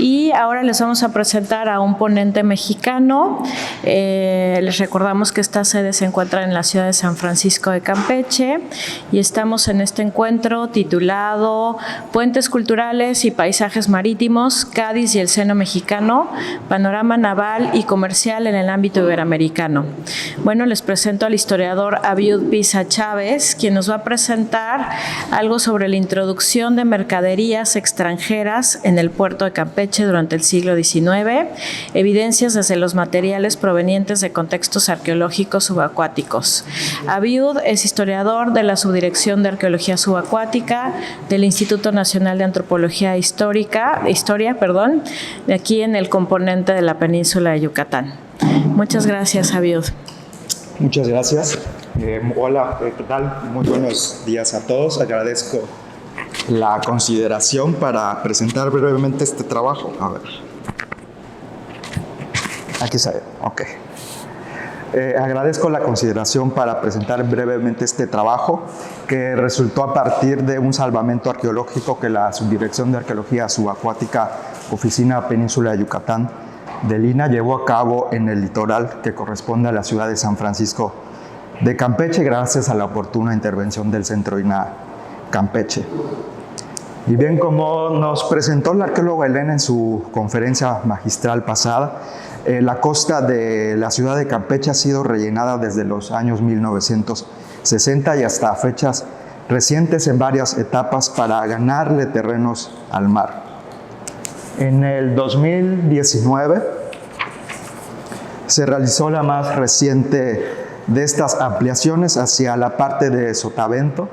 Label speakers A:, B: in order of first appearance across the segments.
A: Y ahora les vamos a presentar a un ponente mexicano. Les recordamos que esta sede se encuentra en la ciudad de San Francisco de Campeche y estamos en este encuentro titulado Puentes culturales y paisajes marítimos, Cádiz y el seno mexicano, panorama naval y comercial en el ámbito iberoamericano. Bueno, les presento al historiador Abiud Pisa Chávez, quien nos va a presentar algo sobre la introducción de mercaderías extranjeras en el puerto de Campeche durante el siglo XIX, evidencias desde los materiales provenientes de contextos arqueológicos subacuáticos. Abiud es historiador de la Subdirección de Arqueología Subacuática del Instituto Nacional de Antropología e Historia, de aquí en el componente de la península de Yucatán. Muchas gracias, Abiud.
B: Muchas gracias. Hola, ¿qué tal? Muy buenos días a todos. Agradezco la consideración para presentar brevemente este trabajo. A ver. Aquí está. Ok. Agradezco la consideración para presentar brevemente este trabajo que resultó a partir de un salvamento arqueológico que la Subdirección de Arqueología Subacuática, Oficina Península de Yucatán de Lina, llevó a cabo en el litoral que corresponde a la ciudad de San Francisco de Campeche, gracias a la oportuna intervención del Centro INAH Campeche. Y bien, como nos presentó la arqueóloga Elena en su conferencia magistral pasada, la costa de la ciudad de Campeche ha sido rellenada desde los años 1960 y hasta fechas recientes en varias etapas para ganarle terrenos al mar. En el 2019 se realizó la más reciente de estas ampliaciones hacia la parte de Sotavento,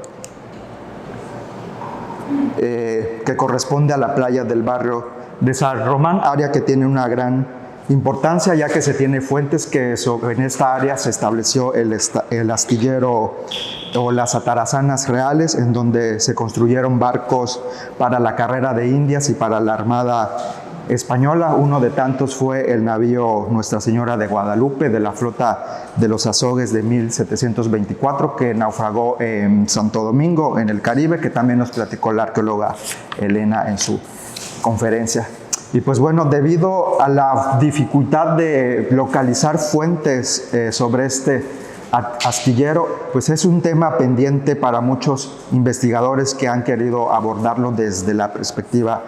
B: que corresponde a la playa del barrio de San Román, área que tiene una gran importancia ya que se tiene fuentes que en esta área se estableció el astillero o las atarazanas reales, en donde se construyeron barcos para la carrera de Indias y para la Armada Española. Uno de tantos fue el navío Nuestra Señora de Guadalupe de la flota de los Azogues de 1724, que naufragó en Santo Domingo, en el Caribe, que también nos platicó la arqueóloga Elena en su conferencia. Y pues bueno, debido a la dificultad de localizar fuentes sobre este astillero, pues es un tema pendiente para muchos investigadores que han querido abordarlo desde la perspectiva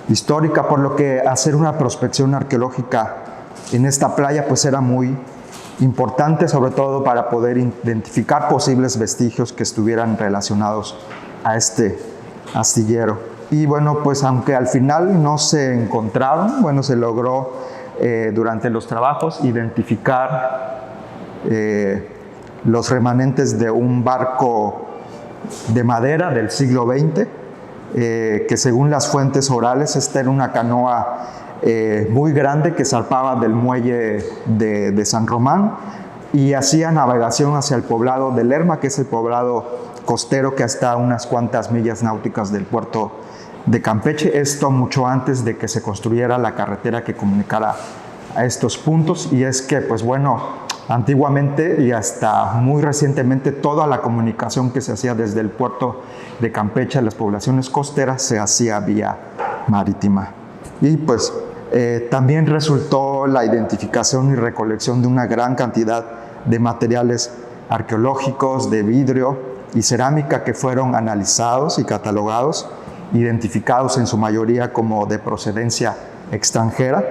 B: histórica, por lo que hacer una prospección arqueológica en esta playa pues era muy importante, sobre todo para poder identificar posibles vestigios que estuvieran relacionados a este astillero. Y bueno, pues aunque al final no se encontraron, bueno, se logró durante los trabajos identificar los remanentes de un barco de madera del siglo XX, que según las fuentes orales, esta era una canoa muy grande que zarpaba del muelle de San Román y hacía navegación hacia el poblado de Lerma, que es el poblado costero que está a unas cuantas millas náuticas del puerto de Campeche, esto mucho antes de que se construyera la carretera que comunicara a estos puntos. Y es que, pues bueno, antiguamente y hasta muy recientemente toda la comunicación que se hacía desde el puerto de Campeche a las poblaciones costeras se hacía vía marítima. Y pues también resultó la identificación y recolección de una gran cantidad de materiales arqueológicos, de vidrio y cerámica que fueron analizados y catalogados, identificados en su mayoría como de procedencia extranjera,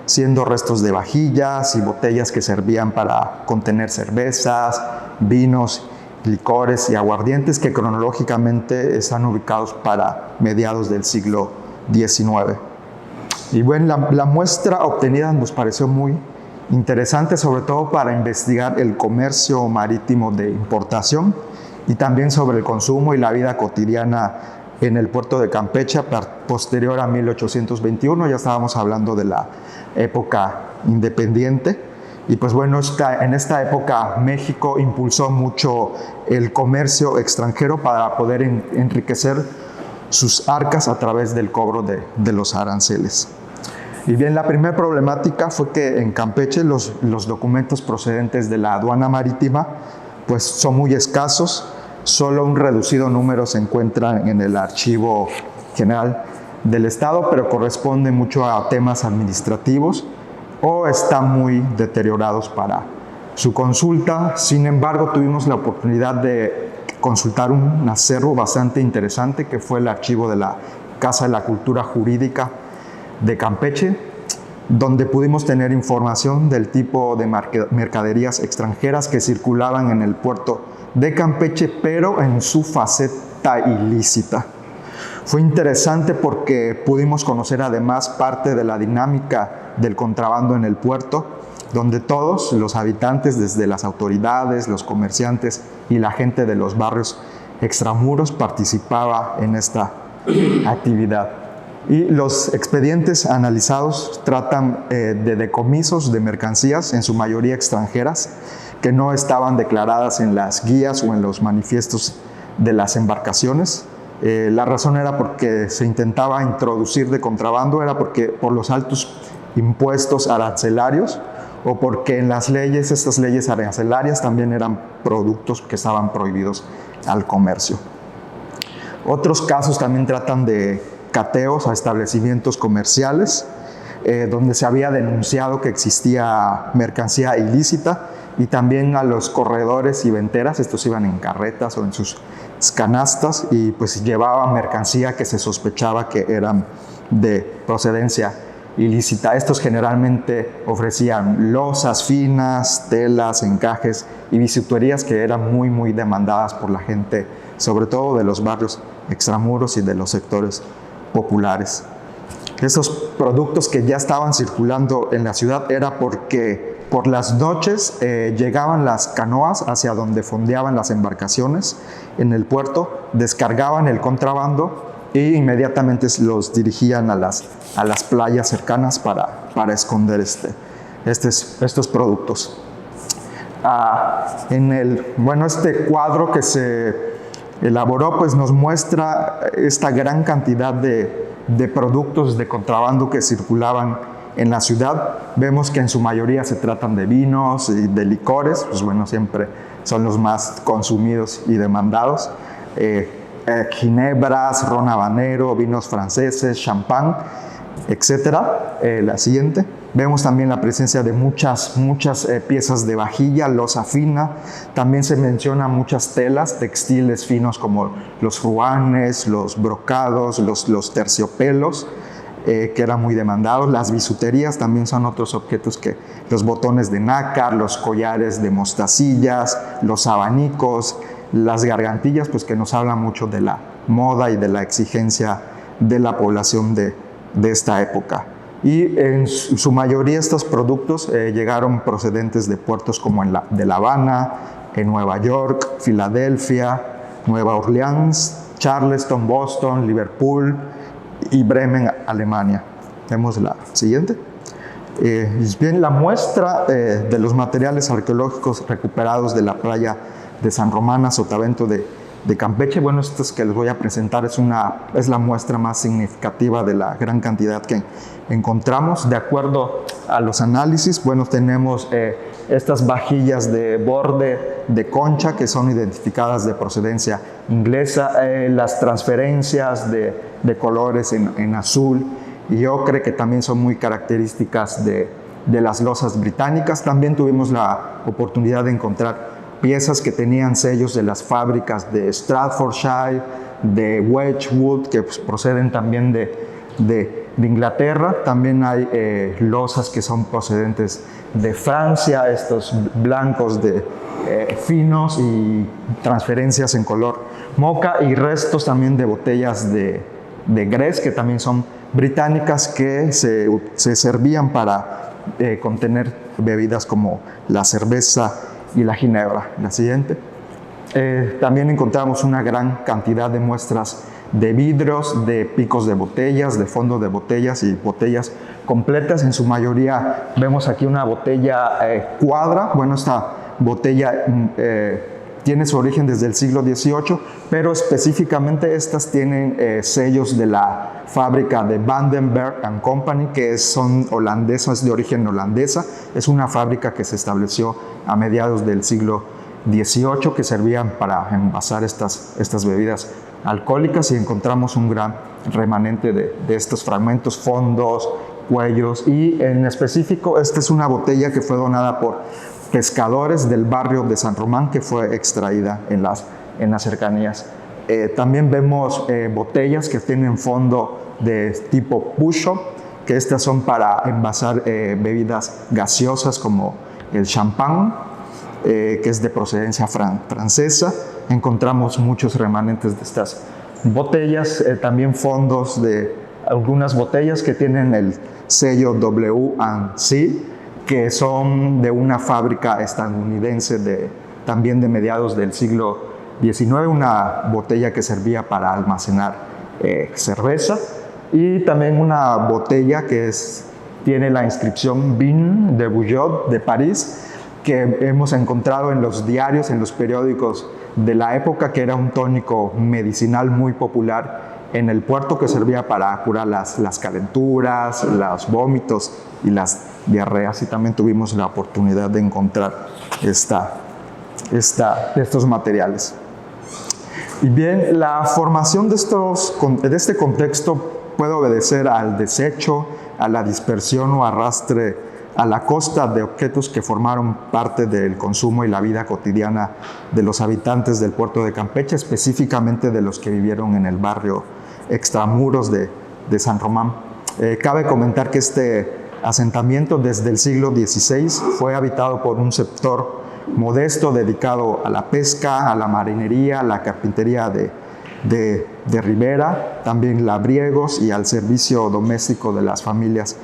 B: siendo restos de vajillas y botellas que servían para contener cervezas, vinos, licores y aguardientes, que cronológicamente están ubicados para mediados del siglo XIX. Y bueno, la muestra obtenida nos pareció muy interesante, sobre todo para investigar el comercio marítimo de importación y también sobre el consumo y la vida cotidiana en el puerto de Campeche posterior a 1821. Ya estábamos hablando de la época independiente. Y pues bueno, en esta época México impulsó mucho el comercio extranjero para poder enriquecer sus arcas a través del cobro de los aranceles. Y bien, la primera problemática fue que en Campeche los documentos procedentes de la aduana marítima pues son muy escasos. Solo un reducido número se encuentran en el Archivo General del Estado, pero corresponde mucho a temas administrativos o están muy deteriorados para su consulta. Sin embargo, tuvimos la oportunidad de consultar un acervo bastante interesante que fue el archivo de la Casa de la Cultura Jurídica de Campeche, donde pudimos tener información del tipo de mercaderías extranjeras que circulaban en el puerto de Campeche, pero en su faceta ilícita. Fue interesante porque pudimos conocer además parte de la dinámica del contrabando en el puerto, donde todos los habitantes, desde las autoridades, los comerciantes y la gente de los barrios extramuros, participaba en esta actividad. Y los expedientes analizados tratan de decomisos de mercancías, en su mayoría extranjeras, que no estaban declaradas en las guías o en los manifiestos de las embarcaciones. La razón era porque se intentaba introducir de contrabando, era porque por los altos impuestos arancelarios o porque en las leyes, estas leyes arancelarias también eran productos que estaban prohibidos al comercio. Otros casos también tratan de cateos a establecimientos comerciales, donde se había denunciado que existía mercancía ilícita, y también a los corredores y venteras. Estos iban en carretas o en sus canastas y pues llevaban mercancía que se sospechaba que eran de procedencia ilícita. Estos generalmente ofrecían losas finas, telas, encajes y bisuterías que eran muy demandadas por la gente, sobre todo de los barrios extramuros y de los sectores populares. Esos productos que ya estaban circulando en la ciudad era porque por las noches llegaban las canoas hacia donde fondeaban las embarcaciones en el puerto, descargaban el contrabando e inmediatamente los dirigían a las playas cercanas para esconder estos productos. Este cuadro que se elaboró pues nos muestra esta gran cantidad de productos de contrabando que circulaban en la ciudad. Vemos que en su mayoría se tratan de vinos y de licores, pues bueno, siempre son los más consumidos y demandados. Ginebras, ron habanero, vinos franceses, champán, etc. La siguiente. Vemos también la presencia de muchas piezas de vajilla, loza fina. También se menciona muchas telas, textiles finos como los ruanes, los brocados, los terciopelos, que eran muy demandados. Las bisuterías también son otros objetos, que los botones de nácar, los collares de mostacillas, los abanicos, las gargantillas, pues que nos hablan mucho de la moda y de la exigencia de la población de esta época. Y en su mayoría estos productos llegaron procedentes de puertos como de La Habana, en Nueva York, Filadelfia, Nueva Orleans, Charleston, Boston, Liverpool y Bremen, Alemania. Vemos la siguiente. Bien, la muestra de los materiales arqueológicos recuperados de la playa de San Román a Sotavento de Campeche, bueno, estas que les voy a presentar es la muestra más significativa de la gran cantidad que encontramos. De acuerdo a los análisis, bueno, tenemos estas vajillas de borde de concha que son identificadas de procedencia inglesa, las transferencias de colores en azul y ocre, que también son muy características de las losas británicas. También tuvimos la oportunidad de encontrar piezas que tenían sellos de las fábricas de Stratfordshire, de Wedgwood, que pues proceden también de Inglaterra. También hay losas que son procedentes de Francia, estos blancos finos y transferencias en color moca, y restos también de botellas de Grés, que también son británicas, que se servían para contener bebidas como la cerveza y la ginebra. La siguiente. También encontramos una gran cantidad de muestras de vidrios, de picos de botellas, de fondo de botellas y botellas completas. En su mayoría vemos aquí una botella cuadra. Bueno, esta botella tiene su origen desde el siglo XVIII, pero específicamente estas tienen sellos de la fábrica de Vandenberg & Company, que son holandesas, de origen holandesa. Es una fábrica que se estableció a mediados del siglo XVIII, que servían para envasar estas bebidas alcohólicas, y encontramos un gran remanente de estos fragmentos, fondos, cuellos, y en específico esta es una botella que fue donada por pescadores del barrio de San Román, que fue extraída en las cercanías. También vemos botellas que tienen fondo de tipo push-up, que estas son para envasar bebidas gaseosas como el champán, que es de procedencia francesa. Encontramos muchos remanentes de estas botellas, también fondos de algunas botellas que tienen el sello W&C, que son de una fábrica estadounidense también de mediados del siglo XIX, una botella que servía para almacenar cerveza, y también una botella que tiene la inscripción Vin de Bouillot de París, que hemos encontrado en los diarios, en los periódicos de la época, que era un tónico medicinal muy popular en el puerto, que servía para curar las calenturas, los vómitos y las diarreas, y también tuvimos la oportunidad de encontrar estos materiales. Y bien, la formación de este contexto puede obedecer al desecho, a la dispersión o arrastre a la costa de objetos que formaron parte del consumo y la vida cotidiana de los habitantes del puerto de Campeche, específicamente de los que vivieron en el barrio extramuros de San Román. Cabe comentar que este asentamiento desde el siglo XVI fue habitado por un sector modesto dedicado a la pesca, a la marinería, a la carpintería de ribera, también labriegos, y al servicio doméstico de las familias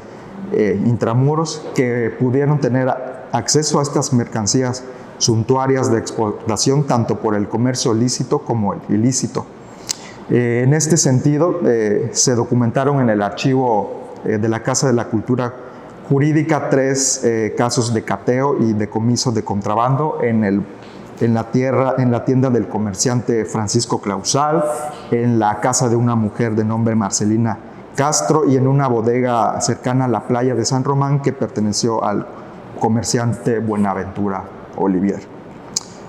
B: intramuros, que pudieron tener acceso a estas mercancías suntuarias de exportación tanto por el comercio lícito como el ilícito. En este sentido, se documentaron en el archivo de la Casa de la Cultura Jurídica 3 casos de cateo y decomiso de contrabando en la tienda del comerciante Francisco Clausal, en la casa de una mujer de nombre Marcelina Castro, y en una bodega cercana a la playa de San Román que perteneció al comerciante Buenaventura Olivier.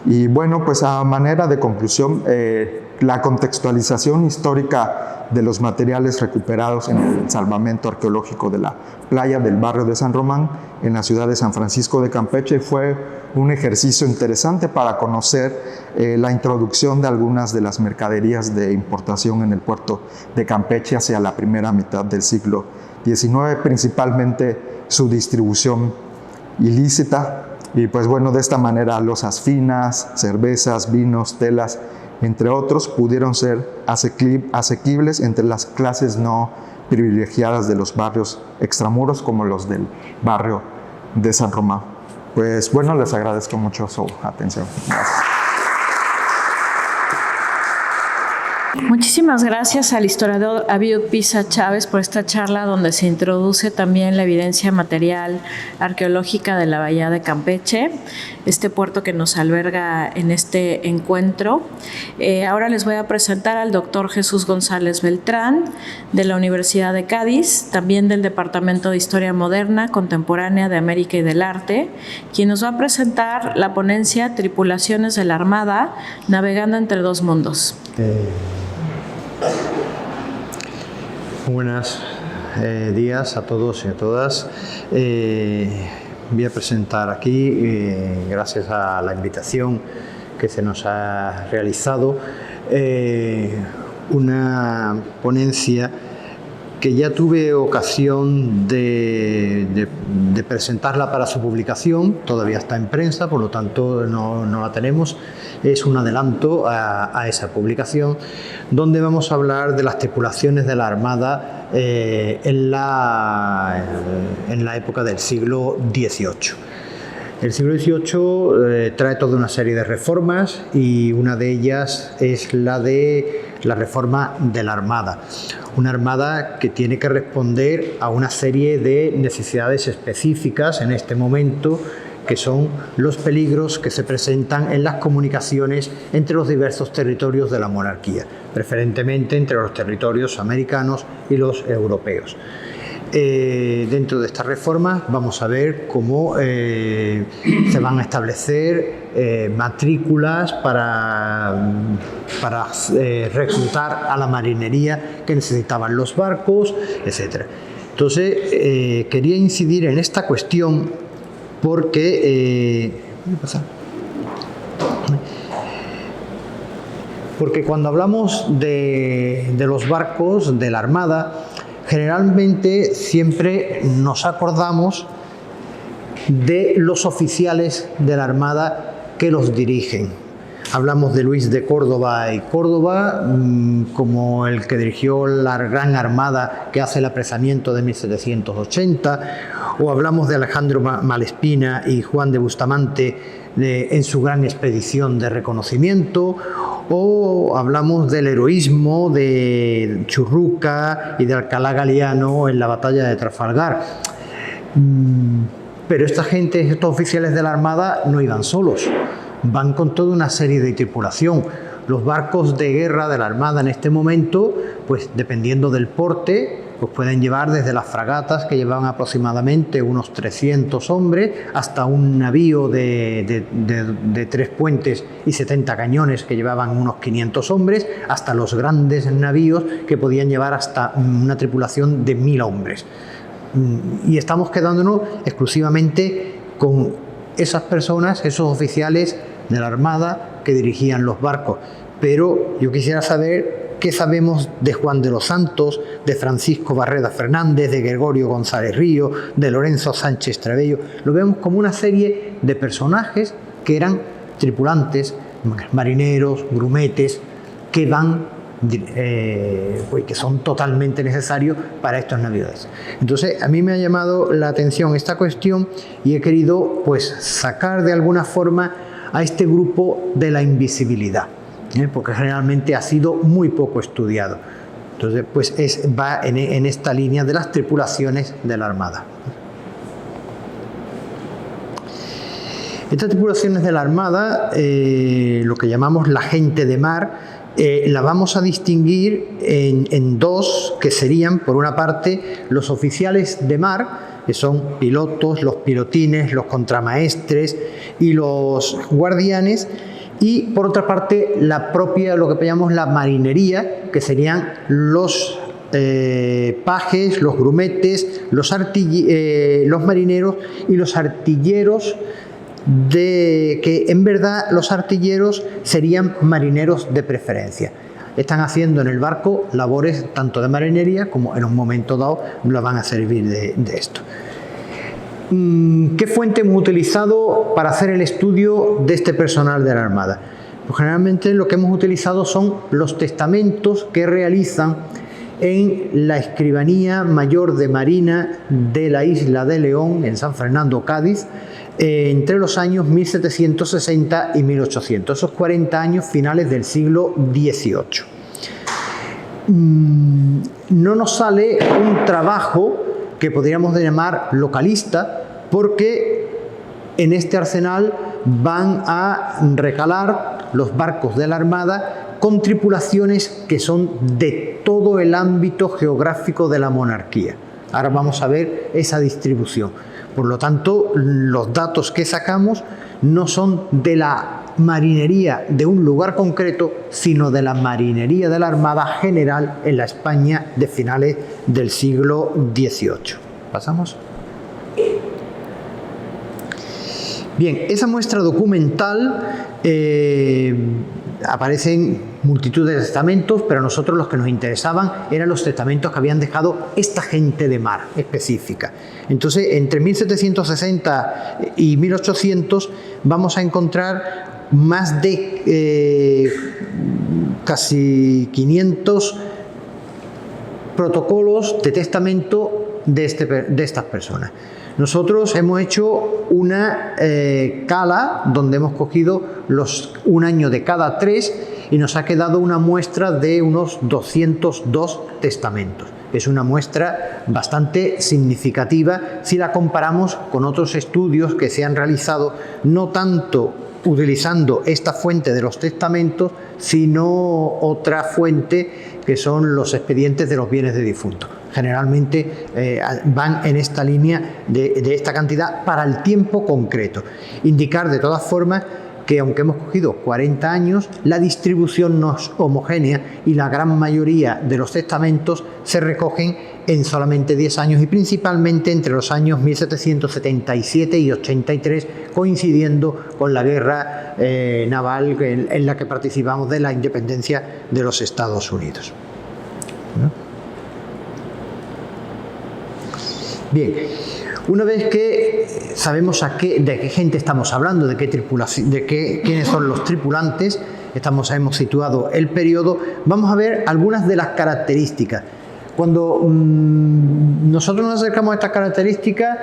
B: Y bueno, pues a manera de conclusión, la contextualización histórica de los materiales recuperados en el salvamento arqueológico de la playa del barrio de San Román en la ciudad de San Francisco de Campeche fue un ejercicio interesante para conocer la introducción de algunas de las mercaderías de importación en el puerto de Campeche hacia la primera mitad del siglo XIX, principalmente su distribución ilícita. Y pues bueno, de esta manera losas finas, cervezas, vinos, telas, entre otros, pudieron ser asequibles entre las clases no privilegiadas de los barrios extramuros, como los del barrio de San Román. Pues bueno, les agradezco mucho su atención. Gracias.
A: Muchísimas gracias al historiador Abiud Pisa Chávez por esta charla, donde se introduce también la evidencia material arqueológica de la bahía de Campeche, este puerto que nos alberga en este encuentro. Ahora les voy a presentar al doctor Jesús González Beltrán, de la Universidad de Cádiz, también del Departamento de Historia Moderna, Contemporánea de América y del Arte, quien nos va a presentar la ponencia Tripulaciones de la Armada, navegando entre dos mundos.
C: Buenos días a todos y a todas. Voy a presentar aquí, gracias a la invitación que se nos ha realizado, una ponencia que ya tuve ocasión de presentarla para su publicación. Todavía está en prensa, por lo tanto no la tenemos. Es un adelanto a esa publicación, donde vamos a hablar de las tripulaciones de la Armada en la época del siglo XVIII. El siglo XVIII trae toda una serie de reformas, y una de ellas es la reforma de la Armada. Una Armada que tiene que responder a una serie de necesidades específicas en este momento, que son los peligros que se presentan en las comunicaciones entre los diversos territorios de la monarquía, preferentemente entre los territorios americanos y los europeos. dentro de estas reformas vamos a ver cómo se van a establecer matrículas para reclutar a la marinería que necesitaban los barcos, etc. Entonces, quería incidir en esta cuestión porque cuando hablamos de los barcos de la Armada, generalmente siempre nos acordamos de los oficiales de la Armada que los dirigen. Hablamos de Luis de Córdoba y Córdoba como el que dirigió la Gran Armada que hace el apresamiento de 1780, o hablamos de Alejandro Malespina y Juan de Bustamante en su gran expedición de reconocimiento, o hablamos del heroísmo de Churruca y de Alcalá Galiano en la batalla de Trafalgar. Pero esta gente, estos oficiales de la Armada, no iban solos, van con toda una serie de tripulación. Los barcos de guerra de la Armada en este momento, pues dependiendo del porte, pues pueden llevar desde las fragatas, que llevaban aproximadamente unos 300 hombres, hasta un navío de 3 puentes y 70 cañones que llevaban unos 500 hombres, hasta los grandes navíos que podían llevar hasta una tripulación de 1000 hombres. Y estamos quedándonos exclusivamente con esas personas, esos oficiales de la Armada que dirigían los barcos. Pero yo quisiera saber qué sabemos de Juan de los Santos, de Francisco Barreda Fernández, de Gregorio González Río, de Lorenzo Sánchez Trebello. Lo vemos como una serie de personajes que eran tripulantes, marineros, grumetes, que van que son totalmente necesarios para estos navíos. Entonces, a mí me ha llamado la atención esta cuestión y he querido, pues, sacar de alguna forma a este grupo de la invisibilidad, porque generalmente ha sido muy poco estudiado. Entonces, pues va en esta línea de las tripulaciones de la Armada. Estas tripulaciones de la Armada, lo que llamamos la gente de mar, la vamos a distinguir en dos, que serían, por una parte, los oficiales de mar, que son pilotos, los pilotines, los contramaestres y los guardianes, y por otra parte la propia, lo que llamamos la marinería, que serían los pajes, los grumetes, los marineros y los artilleros, que en verdad los artilleros serían marineros de preferencia. Están haciendo en el barco labores tanto de marinería como en un momento dado la van a servir de esto. ¿Qué fuente hemos utilizado para hacer el estudio de este personal de la Armada? Pues generalmente lo que hemos utilizado son los testamentos que realizan en la Escribanía Mayor de Marina de la Isla de León, en San Fernando, Cádiz, entre los años 1760 y 1800, esos 40 años finales del siglo XVIII. No nos sale un trabajo que podríamos llamar localista, porque en este arsenal van a recalar los barcos de la Armada con tripulaciones que son de todo el ámbito geográfico de la monarquía. Ahora vamos a ver esa distribución. Por lo tanto, los datos que sacamos no son de la marinería de un lugar concreto, sino de la marinería de la Armada general en la España de finales del siglo XVIII. ¿Pasamos? Bien, esa muestra documental aparecen multitud de testamentos, pero a nosotros los que nos interesaban eran los testamentos que habían dejado esta gente de mar específica. Entonces, entre 1760 y 1800 vamos a encontrar más de casi 500 protocolos de testamento de estas personas. Nosotros hemos hecho una cala donde hemos cogido un año de cada 3 y nos ha quedado una muestra de unos 202 testamentos. Es una muestra bastante significativa si la comparamos con otros estudios que se han realizado, no tanto utilizando esta fuente de los testamentos, sino otra fuente que son los expedientes de los bienes de difuntos. Generalmente van en esta línea de esta cantidad para el tiempo concreto. Indicar de todas formas que aunque hemos cogido 40 años, la distribución no es homogénea y la gran mayoría de los testamentos se recogen en solamente 10 años y principalmente entre los años 1777 y 83, coincidiendo con la guerra naval en la que participamos de la independencia de los Estados Unidos. Bien, una vez que sabemos de qué gente estamos hablando, de qué tripulación, quiénes son los tripulantes, hemos situado el periodo, vamos a ver algunas de las características. Cuando nosotros nos acercamos a estas características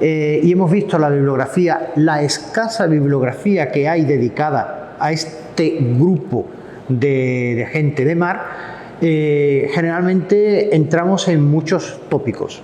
C: y hemos visto la bibliografía, la escasa bibliografía que hay dedicada a este grupo de gente de mar, generalmente entramos en muchos tópicos.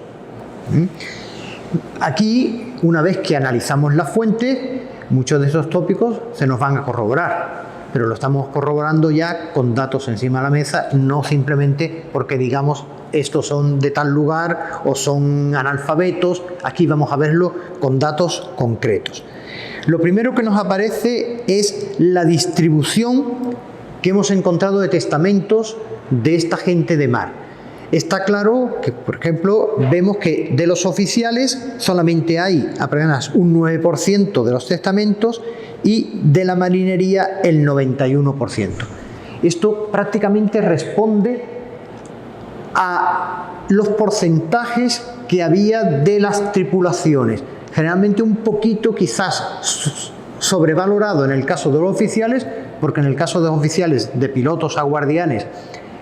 C: Aquí, una vez que analizamos la fuente, muchos de esos tópicos se nos van a corroborar, pero lo estamos corroborando ya con datos encima de la mesa, no simplemente porque digamos estos son de tal lugar o son analfabetos. Aquí vamos a verlo con datos concretos. Lo primero que nos aparece es la distribución que hemos encontrado de testamentos de esta gente de mar. Está claro que, por ejemplo, vemos que de los oficiales solamente hay apenas un 9% de los testamentos y de la marinería el 91%. Esto prácticamente responde a los porcentajes que había de las tripulaciones. Generalmente un poquito quizás sobrevalorado en el caso de los oficiales, porque en el caso de los oficiales de pilotos a guardianes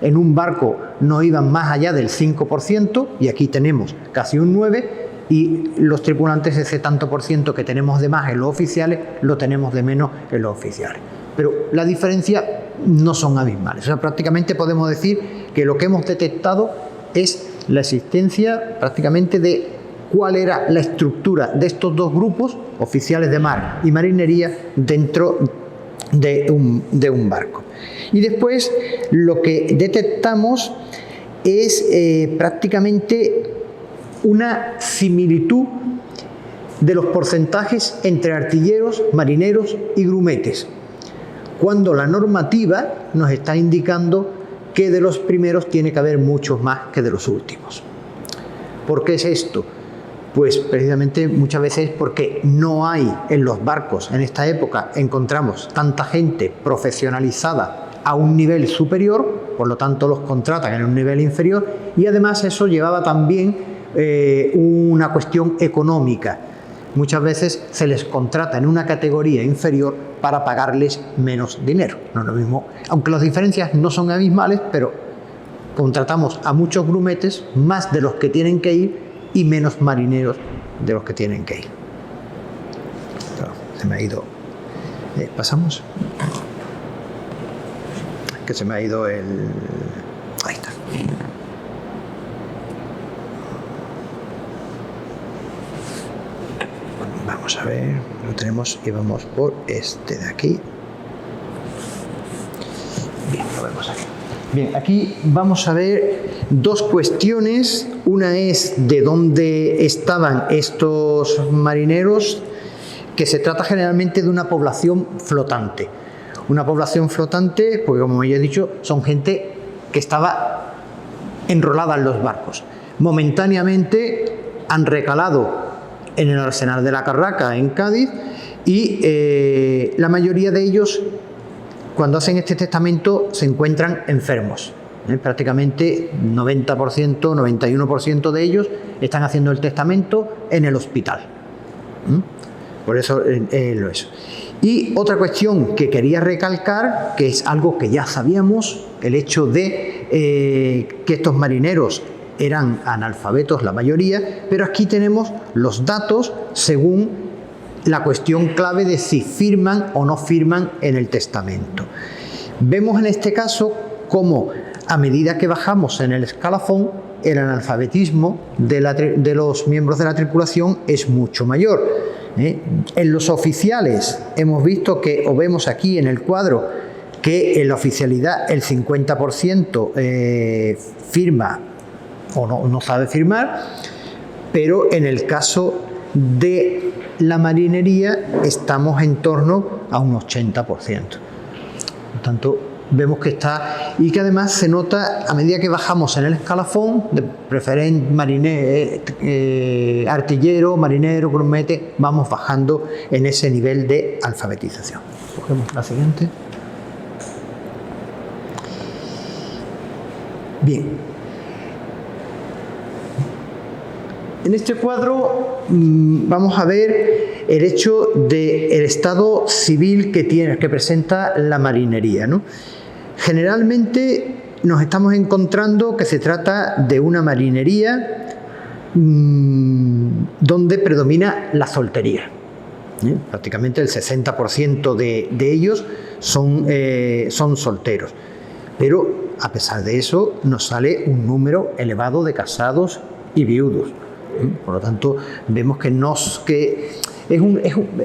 C: en un barco no iban más allá del 5% y aquí tenemos casi un 9%, y los tripulantes ese tanto por ciento que tenemos de más en los oficiales lo tenemos de menos en los oficiales. Pero la diferencia no son abismales. O sea, prácticamente podemos decir que lo que hemos detectado es la existencia prácticamente de cuál era la estructura de estos dos grupos, oficiales de mar y marinería, dentro de un barco. Y después lo que detectamos es prácticamente una similitud de los porcentajes entre artilleros, marineros y grumetes, cuando la normativa nos está indicando que de los primeros tiene que haber muchos más que de los últimos. ¿Por qué es esto? Pues precisamente muchas veces porque no hay en los barcos en esta época, encontramos tanta gente profesionalizada a un nivel superior, por lo tanto los contratan en un nivel inferior, y además eso llevaba también una cuestión económica. Muchas veces se les contrata en una categoría inferior para pagarles menos dinero. No es lo mismo, aunque las diferencias no son abismales, pero contratamos a muchos grumetes, más de los que tienen que ir, y menos marineros de los que tienen que ir. Se me ha ido. ¿Pasamos? Que se me ha ido el. Ahí está. Vamos a ver, lo tenemos y vamos por este de aquí. Bien, lo vemos aquí. Bien, aquí vamos a ver dos cuestiones. Una es de dónde estaban estos marineros, que se trata generalmente de una población flotante. Una población flotante, porque como ya he dicho, son gente que estaba enrolada en los barcos. Momentáneamente han recalado en el arsenal de la Carraca, en Cádiz, y la mayoría de ellos, cuando hacen este testamento, se encuentran enfermos. Prácticamente 90%, 91% de ellos están haciendo el testamento en el hospital. Por eso lo es. Y otra cuestión que quería recalcar, que es algo que ya sabíamos, el hecho de que estos marineros eran analfabetos la mayoría, pero aquí tenemos los datos según la cuestión clave de si firman o no firman en el testamento. Vemos en este caso cómo a medida que bajamos en el escalafón, el analfabetismo de los miembros de la tripulación es mucho mayor. En los oficiales hemos visto que, o vemos aquí en el cuadro, que en la oficialidad el 50% firma o no sabe firmar, pero en el caso de la marinería estamos en torno a un 80%. Por tanto, vemos que está, y que además se nota a medida que bajamos en el escalafón, de preferente artillero, marinero, grumete, vamos bajando en ese nivel de alfabetización. Cogemos la siguiente. Bien. En este cuadro vamos a ver el hecho del estado civil que presenta la marinería, ¿no? Generalmente nos estamos encontrando que se trata de una marinería donde predomina la soltería. Prácticamente el 60% de ellos son solteros. Pero a pesar de eso nos sale un número elevado de casados y viudos. Por lo tanto, vemos que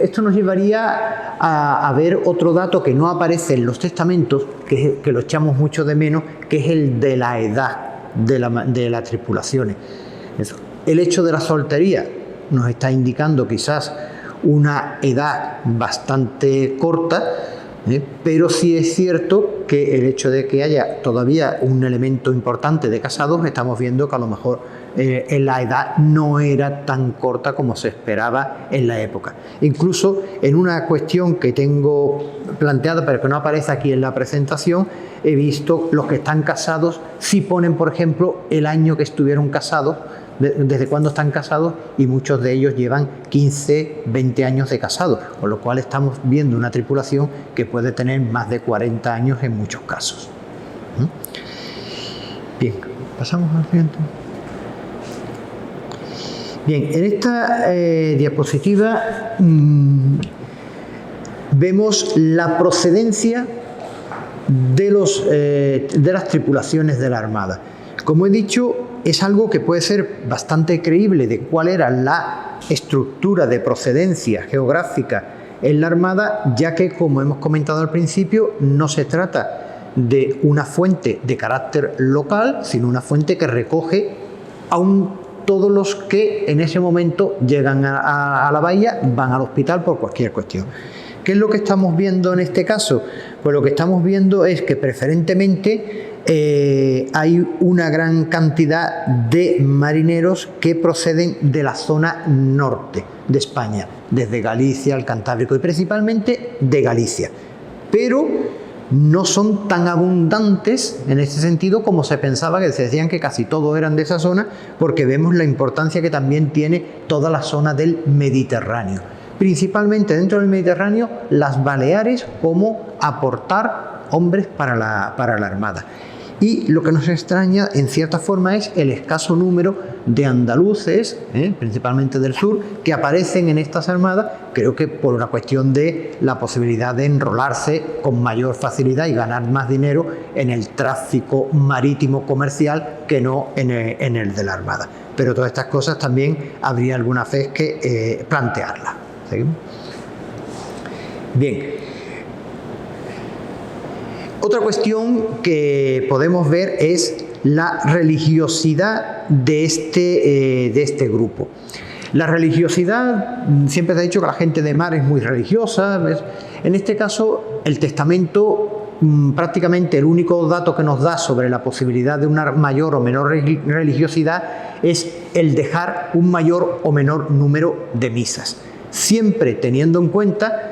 C: esto nos llevaría a ver otro dato que no aparece en los testamentos, que lo echamos mucho de menos, que es el de la edad de las tripulaciones. El hecho de la soltería nos está indicando quizás una edad bastante corta, pero sí es cierto que el hecho de que haya todavía un elemento importante de casados, estamos viendo que a lo mejor la edad no era tan corta como se esperaba en la época. Incluso en una cuestión que tengo planteada, pero que no aparece aquí en la presentación, he visto los que están casados, si ponen, por ejemplo, el año que estuvieron casados, desde cuándo están casados, y muchos de ellos llevan 15, 20 años de casados, con lo cual estamos viendo una tripulación que puede tener más de 40 años en muchos casos. Bien, pasamos al siguiente. Bien, en esta diapositiva vemos la procedencia de las tripulaciones de la Armada. Como he dicho, es algo que puede ser bastante creíble de cuál era la estructura de procedencia geográfica en la Armada, ya que, como hemos comentado al principio, no se trata de una fuente de carácter local, sino una fuente que recoge todos los que en ese momento llegan a la bahía, van al hospital por cualquier cuestión. ¿Qué es lo que estamos viendo en este caso? Pues lo que estamos viendo es que preferentemente hay una gran cantidad de marineros que proceden de la zona norte de España, desde Galicia al Cantábrico, y principalmente de Galicia. Pero no son tan abundantes en este sentido como se pensaba, que se decían que casi todos eran de esa zona, porque vemos la importancia que también tiene toda la zona del Mediterráneo. Principalmente dentro del Mediterráneo, las Baleares, como aportar hombres para la Armada. Y lo que nos extraña, en cierta forma, es el escaso número de andaluces, principalmente del sur, que aparecen en estas armadas, creo que por una cuestión de la posibilidad de enrolarse con mayor facilidad y ganar más dinero en el tráfico marítimo comercial que no en el de la Armada. Pero todas estas cosas también habría alguna vez que plantearlas. ¿Seguimos? Bien. Otra cuestión que podemos ver es la religiosidad de este grupo. La religiosidad, siempre se ha dicho que la gente de mar es muy religiosa. ¿Ves? En este caso, el testamento, prácticamente el único dato que nos da sobre la posibilidad de una mayor o menor religiosidad es el dejar un mayor o menor número de misas. Siempre teniendo en cuenta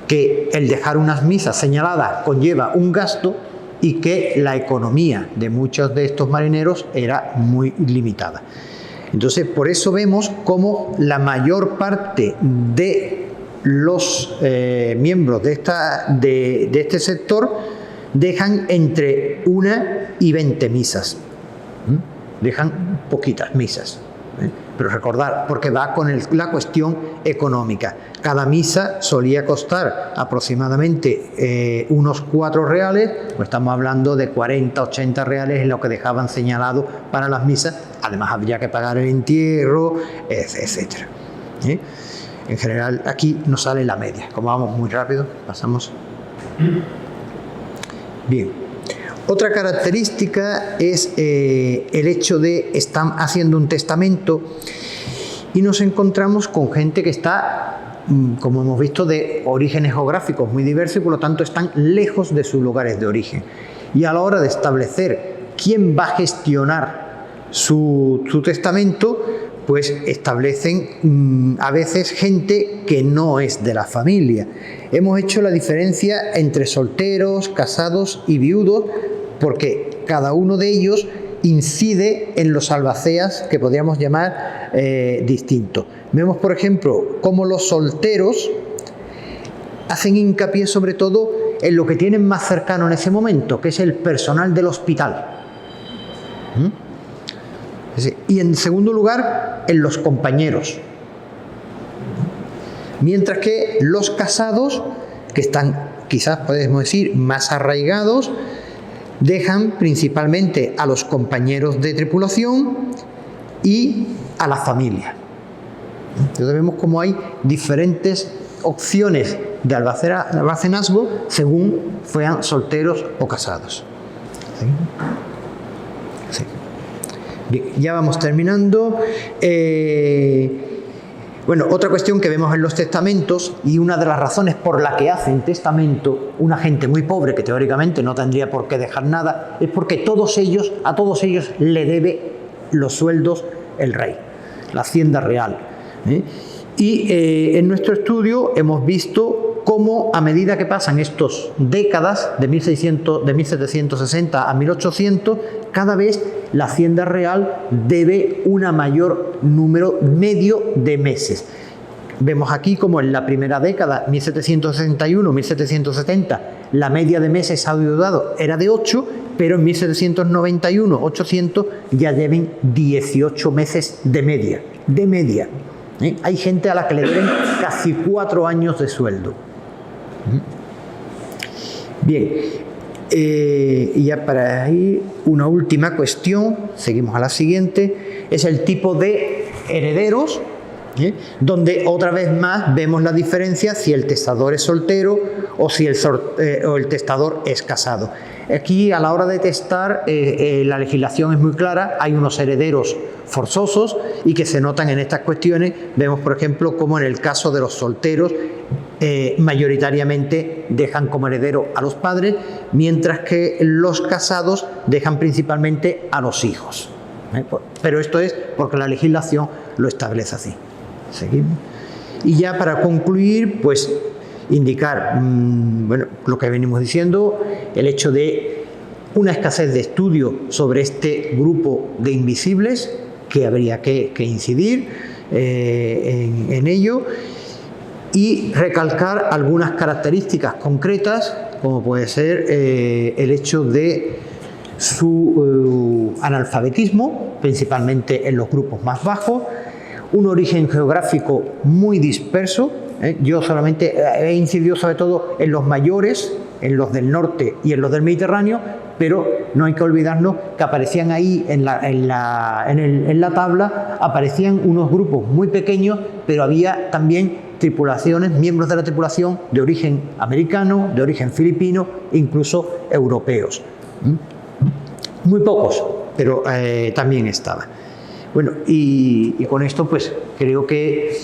C: que el dejar unas misas señaladas conlleva un gasto y que la economía de muchos de estos marineros era muy limitada. Entonces, por eso vemos cómo la mayor parte de los miembros de este sector dejan entre 1 y 20 misas. Dejan poquitas misas. Pero recordar, porque va con la cuestión económica. Cada misa solía costar aproximadamente unos 4 reales, pues estamos hablando de 40, 80 reales en lo que dejaban señalado para las misas. Además habría que pagar el entierro, etc. En general aquí nos sale la media. Como vamos muy rápido, pasamos. Bien. Otra característica es el hecho de estar haciendo un testamento y nos encontramos con gente que está, como hemos visto, de orígenes geográficos muy diversos y por lo tanto están lejos de sus lugares de origen. Y a la hora de establecer quién va a gestionar su testamento, pues establecen a veces gente que no es de la familia. Hemos hecho la diferencia entre solteros, casados y viudos, porque cada uno de ellos incide en los albaceas que podríamos llamar distintos. Vemos, por ejemplo, cómo los solteros hacen hincapié sobre todo en lo que tienen más cercano en ese momento, que es el personal del hospital. Y en segundo lugar, en los compañeros. Mientras que los casados, que están quizás podemos decir más arraigados, dejan principalmente a los compañeros de tripulación y a la familia. Entonces vemos cómo hay diferentes opciones de almacenazgo según fueran solteros o casados. ¿Sí? Sí. Bien, ya vamos terminando. Bueno, otra cuestión que vemos en los testamentos, y una de las razones por la que hacen testamento una gente muy pobre que teóricamente no tendría por qué dejar nada, es porque a todos ellos le debe los sueldos el rey, la hacienda real. Y en nuestro estudio hemos visto cómo a medida que pasan estas décadas, de 1760 a 1800, cada vez la hacienda real debe un mayor número medio de meses. Vemos aquí como en la primera década, 1761-1770, la media de meses adeudado era de 8, pero en 1791-800 ya deben 18 meses de media. Hay gente a la que le deben casi 4 años de sueldo. Bien. Y ya para ir, una última cuestión, seguimos a la siguiente, es el tipo de herederos, donde otra vez más vemos la diferencia si el testador es soltero o si el testador es casado. Aquí a la hora de testar la legislación es muy clara, hay unos herederos forzosos y que se notan en estas cuestiones. Vemos, por ejemplo, como en el caso de los solteros mayoritariamente dejan como heredero a los padres, mientras que los casados dejan principalmente a los hijos. Pero esto es porque la legislación lo establece así. Seguimos. Y ya para concluir, pues indicar bueno, lo que venimos diciendo, el hecho de una escasez de estudio sobre este grupo de invisibles, que habría que incidir en ello, y recalcar algunas características concretas, como puede ser el hecho de su analfabetismo, principalmente en los grupos más bajos, un origen geográfico muy disperso. Yo solamente he incidido sobre todo en los mayores, en los del norte y en los del Mediterráneo, pero no hay que olvidarnos que aparecían ahí en la tabla, aparecían unos grupos muy pequeños, pero había también tripulaciones, miembros de la tripulación de origen americano, de origen filipino, incluso europeos. Muy pocos, pero también estaban. Bueno, y con esto pues creo que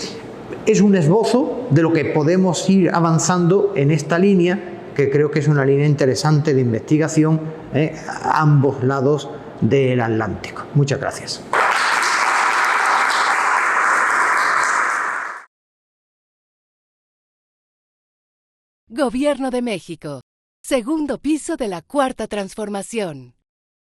C: es un esbozo de lo que podemos ir avanzando en esta línea, que creo que es una línea interesante de investigación a ambos lados del Atlántico. Muchas gracias.
D: Gobierno de México. Segundo piso de la Cuarta Transformación.